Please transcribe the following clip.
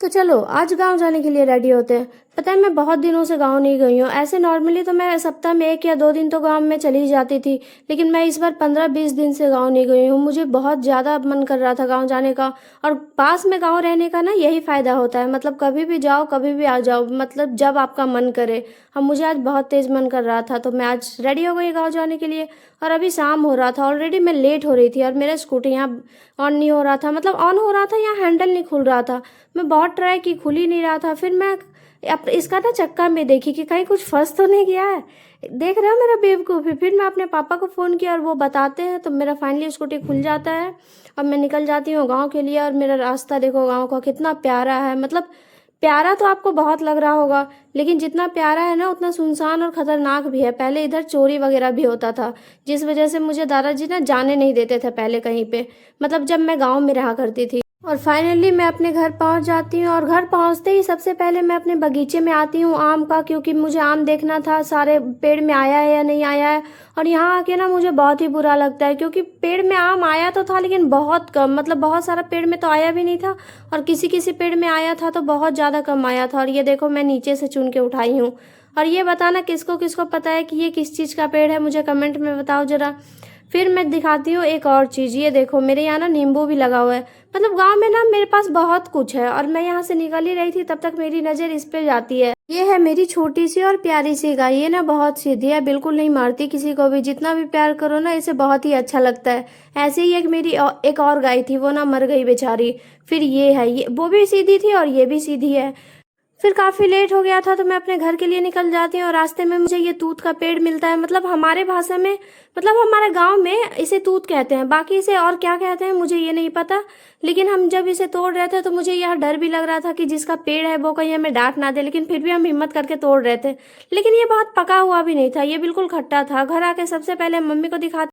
तो चलो आज गांव जाने के लिए रेडी होते हैं। पता है मैं बहुत दिनों से गांव नहीं गई हूँ। ऐसे नॉर्मली तो मैं सप्ताह में 1 या 2 दिन तो गांव में चली ही जाती थी, लेकिन मैं इस बार 15-20 दिन से गांव नहीं गई हूँ। मुझे बहुत ज़्यादा मन कर रहा था गांव जाने का। और पास में गांव रहने का ना यही फ़ायदा होता है, मतलब कभी भी जाओ कभी भी आ जाओ, मतलब जब आपका मन करे। अब मुझे आज बहुत तेज़ मन कर रहा था तो मैं आज रेडी हो गई गाँव जाने के लिए। और अभी शाम हो रहा था, ऑलरेडी मैं लेट हो रही थी और मेरा स्कूटी यहाँ ऑन नहीं हो रहा था, मतलब ऑन हो रहा था, यहाँ हैंडल नहीं खुल रहा था। मैं बहुत ट्राई की, खुल ही नहीं रहा था। फिर मैं इसका ना चक्का में देखी कि कहीं कुछ फंस तो नहीं गया है। देख रहे हो मेरा बेवकूफ़ी। फिर मैं अपने पापा को फ़ोन किया और वो बताते हैं तो मेरा फाइनली स्कूटी खुल जाता है। और मैं निकल जाती हूँ गांव के लिए। और मेरा रास्ता देखो गांव का कितना प्यारा है, मतलब प्यारा तो आपको बहुत लग रहा होगा, लेकिन जितना प्यारा है ना उतना सुनसान और खतरनाक भी है। पहले इधर चोरी वगैरह भी होता था, जिस वजह से मुझे दादाजी ना जाने नहीं देते थे पहले कहीं पे, मतलब जब मैं गांव में रहा करती थी। और फाइनली मैं अपने घर पहुंच जाती हूँ और घर पहुंचते ही सबसे पहले मैं अपने बगीचे में आती हूँ आम का, क्योंकि मुझे आम देखना था सारे पेड़ में आया है या नहीं आया है। और यहाँ आके ना मुझे बहुत ही बुरा लगता है, क्योंकि पेड़ में आम आया तो था लेकिन बहुत कम, मतलब बहुत सारा पेड़ में तो आया भी नहीं था। और किसी किसी पेड़ में आया था तो बहुत ज़्यादा कम आया था। और ये देखो मैं नीचे से चुन के उठाई हूँ। और ये बताना किसको किसको पता है कि ये किस चीज़ का पेड़ है, मुझे कमेंट में बताओ ज़रा। फिर मैं दिखाती हूँ एक और चीज़। ये देखो मेरे यहाँ ना नींबू भी लगा हुआ है। मतलब गांव में ना मेरे पास बहुत कुछ है। और मैं यहाँ से निकल ही रही थी तब तक मेरी नज़र इस पे जाती है। ये है मेरी छोटी सी और प्यारी सी गाय। ये ना बहुत सीधी है, बिल्कुल नहीं मारती किसी को भी, जितना भी प्यार करो ना इसे बहुत ही अच्छा लगता है। ऐसे ही एक और गाय थी, वो ना मर गई बेचारी। फिर ये है, ये वो भी सीधी थी और ये भी सीधी है। फिर काफ़ी लेट हो गया था तो मैं अपने घर के लिए निकल जाती हूँ और रास्ते में मुझे ये तूत का पेड़ मिलता है। मतलब हमारे भाषा में, मतलब हमारे गांव में इसे तूत कहते हैं, बाकी इसे और क्या कहते हैं मुझे ये नहीं पता। लेकिन हम जब इसे तोड़ रहे थे तो मुझे यह डर भी लग रहा था कि जिसका पेड़ है वो कहीं हमें डांट ना दे, लेकिन फिर भी हम हिम्मत करके तोड़ रहे थे। लेकिन ये बहुत पका हुआ भी नहीं था, ये बिल्कुल खट्टा था। घर आके सबसे पहले मम्मी को दिखाते